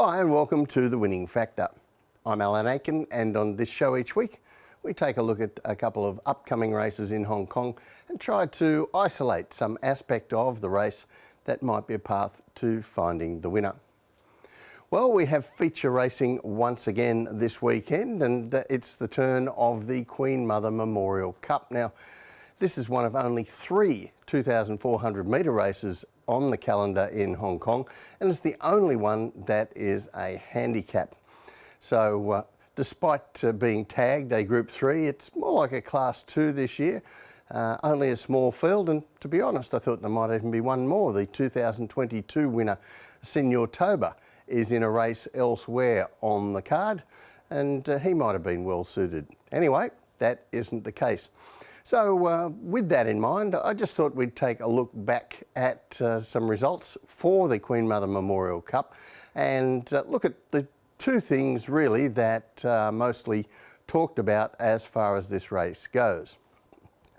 Hi and welcome to The Winning Factor. I'm Alan Aitken, and on this show each week we take a look at a couple of upcoming races in Hong Kong and try to isolate some aspect of the race that might be a path to finding the winner. Well, we have feature racing once again this weekend, and it's the turn of the Queen Mother Memorial Cup. Now, this is one of only 3 2,400 metre races on the calendar in Hong Kong, and it's the only one that is a handicap. So despite being tagged a Group 3, it's more like a Class 2 this year, only a small field, and to be honest, I thought there might even be one more. The 2022 winner, Senior Toba, is in a race elsewhere on the card, and he might have been well suited. Anyway, that isn't the case. So with that in mind, I just thought we'd take a look back at some results for the Queen Mother Memorial Cup and look at the 2 things really that are mostly talked about as far as this race goes.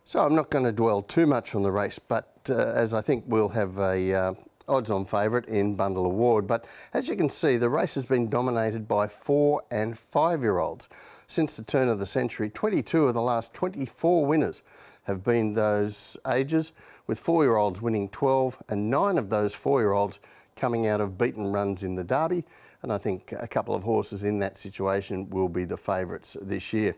So I'm not going to dwell too much on the race, but as I think we'll have a odds-on favourite in Bundle Award. But as you can see, the race has been dominated by 4- and 5-year-olds. Since the turn of the century, 22 of the last 24 winners have been those ages, with 4-year-olds winning 12 and 9 of those 4-year-olds coming out of beaten runs in the Derby. And I think a couple of horses in that situation will be the favourites this year.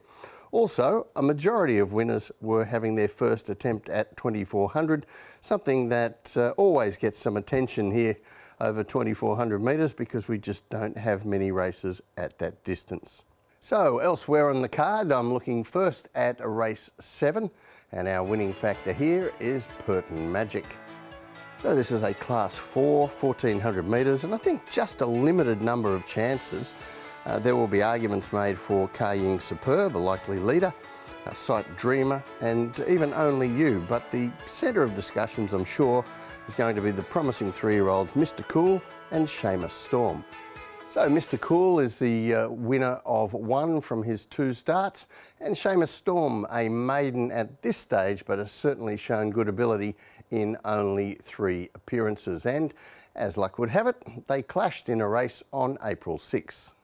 Also, a majority of winners were having their first attempt at 2,400, something that always gets some attention here over 2,400 metres because we just don't have many races at that distance. So elsewhere on the card, I'm looking first at race 7, and our winning factor here is Purton Magic. So this is a Class 4, 1,400 metres, and I think just a limited number of chances. There will be arguments made for Ka Ying Superb, a likely leader, Sight Dreamer, and even Only You. But the centre of discussions, I'm sure, is going to be the promising 3-year-olds Mr Cool and Seamus Storm. So Mr Cool is the winner of 1 from his 2 starts, and Seamus Storm, a maiden at this stage, but has certainly shown good ability in only 3 appearances. And as luck would have it, they clashed in a race on April 6.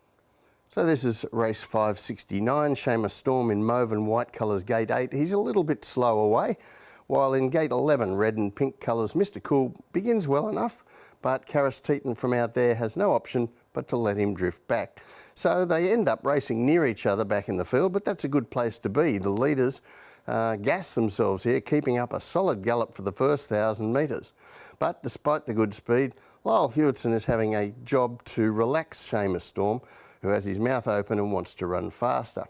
So this is race 569, Seamus Storm in mauve and white colours, gate 8. He's a little bit slow away, while in gate 11, red and pink colours, Mr Cool begins well enough, but Karis Teton from out there has no option but to let him drift back. So they end up racing near each other back in the field, but that's a good place to be. The leaders gas themselves here, keeping up a solid gallop for the first 1,000 metres. But despite the good speed, Lyle Hewitson is having a job to relax Seamus Storm, who has his mouth open and wants to run faster.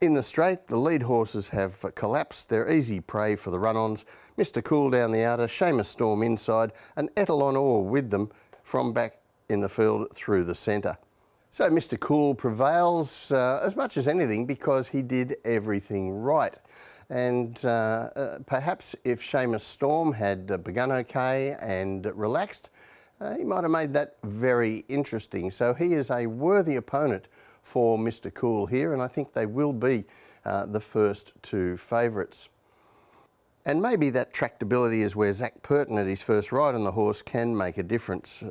In the straight, the lead horses have collapsed. They're easy prey for the run-ons. Mr Cool down the outer, Seamus Storm inside, and Etalon Orr with them from back in the field through the centre. So Mr Cool prevails as much as anything because he did everything right. And perhaps if Seamus Storm had begun okay and relaxed, he might have made that very interesting. So he is a worthy opponent for Mr Cool here, and I think they will be the first 2 favourites. And maybe that tractability is where Zac Purton at his first ride on the horse can make a difference.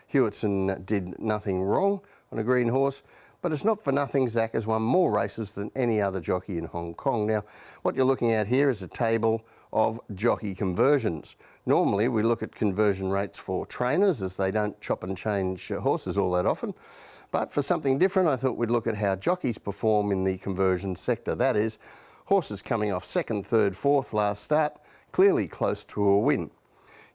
Hewitson did nothing wrong on a green horse, but it's not for nothing Zac has won more races than any other jockey in Hong Kong. Now, what you're looking at here is a table of jockey conversions. Normally, we look at conversion rates for trainers as they don't chop and change horses all that often. But for something different, I thought we'd look at how jockeys perform in the conversion sector. That is, horses coming off 2nd, 3rd, 4th last start, clearly close to a win.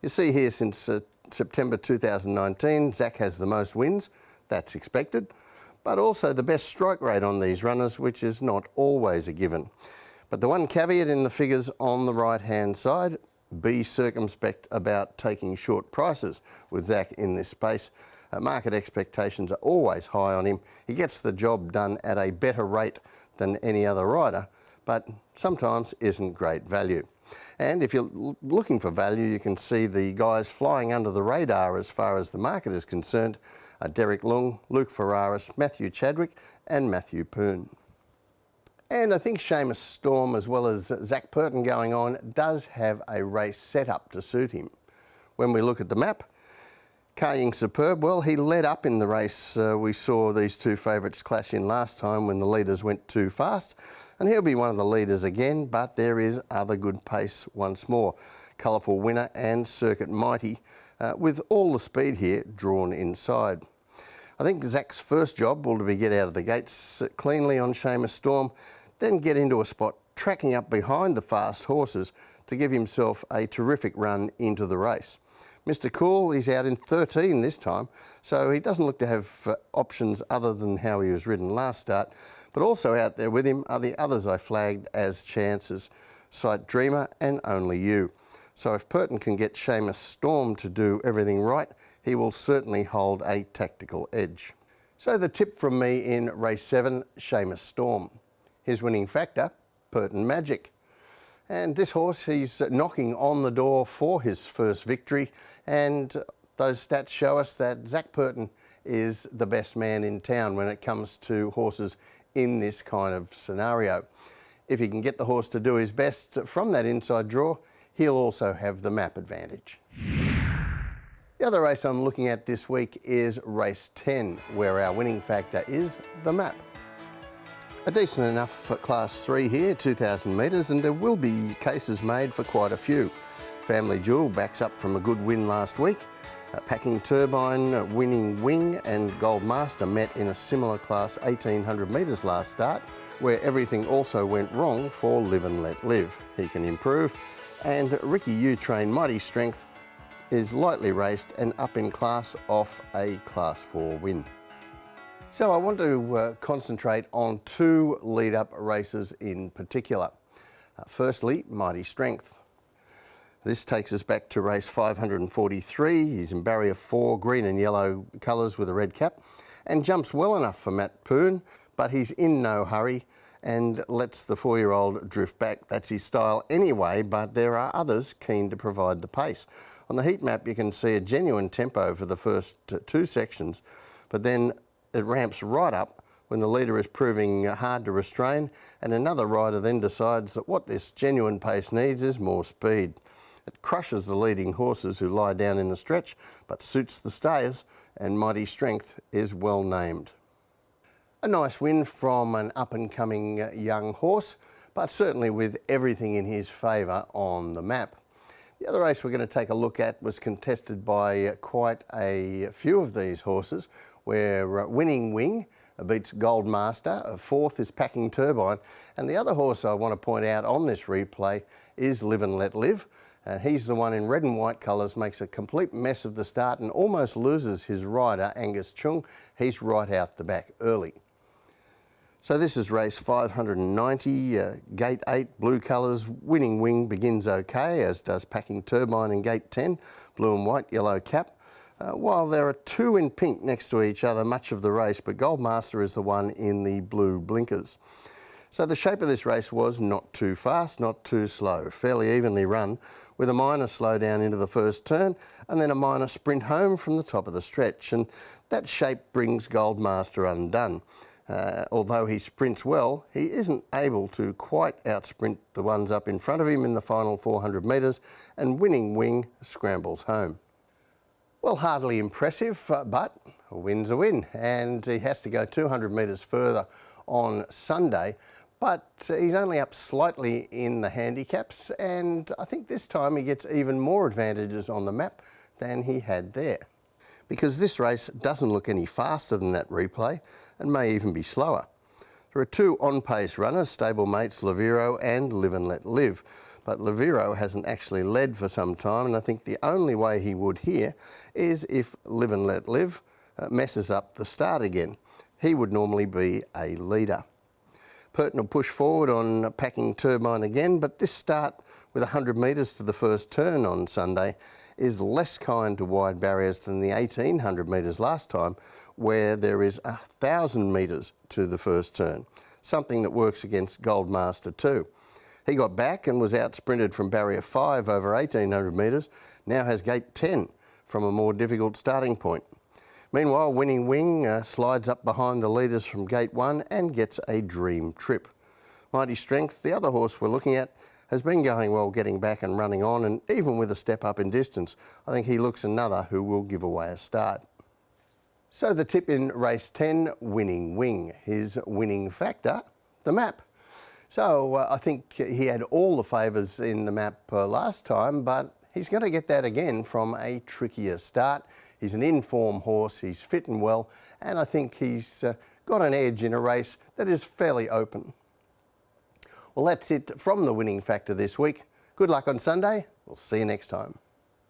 You see here since September 2019, Zac has the most wins. That's expected. But also the best strike rate on these runners, which is not always a given. But the one caveat in the figures on the right-hand side, be circumspect about taking short prices with Zac in this space. Market expectations are always high on him. He gets the job done at a better rate than any other rider, but sometimes isn't great value. And if you're looking for value, you can see the guys flying under the radar as far as the market is concerned. Derek Lung, Luke Ferraris, Matthew Chadwick and Matthew Poon. And I think Seamus Storm, as well as Zac Purton going on, does have a race set up to suit him. When we look at the map, Carrying Superb, well, he led up in the race. We saw these two favourites clash in last time when the leaders went too fast, and he'll be one of the leaders again, but there is other good pace once more. Colourful Winner and Circuit Mighty, with all the speed here drawn inside. I think Zach's first job will be get out of the gates cleanly on Seamus Storm, then get into a spot tracking up behind the fast horses to give himself a terrific run into the race. Mr Cool, he's out in 13 this time, so he doesn't look to have options other than how he was ridden last start, but also out there with him are the others I flagged as chances, Sight Dreamer and Only You. So if Purton can get Seamus Storm to do everything right, he will certainly hold a tactical edge. So the tip from me in race 7, Seamus Storm. His winning factor, Purton Magic. And this horse, he's knocking on the door for his first victory, and those stats show us that Zach Purton is the best man in town when it comes to horses in this kind of scenario. If he can get the horse to do his best from that inside draw, he'll also have the map advantage. The other race I'm looking at this week is race 10, where our winning factor is the map. A decent enough for class 3 here, 2,000 metres, and there will be cases made for quite a few. Family Jewel backs up from a good win last week. Packing Turbine, Winning Wing and Gold Master met in a similar class 1,800 metres last start, where everything also went wrong for Live and Let Live. He can improve. And Ricky U-Train Mighty Strength is lightly raced and up in class off a class 4 win. So I want to concentrate on two lead-up races in particular. Firstly, Mighty Strength. This takes us back to race 543. He's in barrier 4, green and yellow colours with a red cap, and jumps well enough for Matt Poon, but he's in no hurry and lets the 4-year-old drift back. That's his style anyway, but there are others keen to provide the pace. On the heat map, you can see a genuine tempo for the first two sections, but then it ramps right up when the leader is proving hard to restrain, and another rider then decides that what this genuine pace needs is more speed. It crushes the leading horses who lie down in the stretch, but suits the stayers, and Mighty Strength is well named. A nice win from an up-and-coming young horse, but certainly with everything in his favour on the map. The other race we're going to take a look at was contested by quite a few of these horses, where Winning Wing beats Gold Master, fourth is Packing Turbine, and the other horse I want to point out on this replay is Live and Let Live. He's the one in red and white colours, makes a complete mess of the start and almost loses his rider, Angus Chung. He's right out the back early. So this is race 590, gate 8, blue colours. Winning Wing begins okay, as does Packing Turbine in gate 10, blue and white, yellow cap. While there are two in pink next to each other much of the race, but Gold Master is the one in the blue blinkers. So the shape of this race was not too fast, not too slow, fairly evenly run, with a minor slowdown into the first turn and then a minor sprint home from the top of the stretch. And that shape brings Gold Master undone. Although he sprints well, he isn't able to quite outsprint the ones up in front of him in the final 400 metres, and Winning Wing scrambles home. Well, hardly impressive, but a win's a win, and he has to go 200 metres further on Sunday, but he's only up slightly in the handicaps, and I think this time he gets even more advantages on the map than he had there. Because this race doesn't look any faster than that replay and may even be slower. There are two on-pace runners, stablemates Lavero and Live and Let Live, but Lavero hasn't actually led for some time, and I think the only way he would here is if Live and Let Live messes up the start again. He would normally be a leader. Purton will push forward on Packing Turbine again, but this start with 100 metres to the first turn on Sunday is less kind to wide barriers than the 1,800 metres last time, where there is 1,000 metres to the first turn, something that works against Gold Master too. He got back and was out-sprinted from barrier 5 over 1,800 metres, now has gate 10 from a more difficult starting point. Meanwhile, Winning Wing slides up behind the leaders from gate 1 and gets a dream trip. Mighty Strength, the other horse we're looking at, has been going well getting back and running on, and even with a step up in distance, I think he looks another who will give away a start. So the tip in race 10, Winning Wing. His winning factor, the map. So I think he had all the favours in the map last time, but he's going to get that again from a trickier start. He's an in-form horse, he's fit and well, and I think he's got an edge in a race that is fairly open. Well, that's it from the winning factor this week. Good luck on Sunday. We'll see you next time.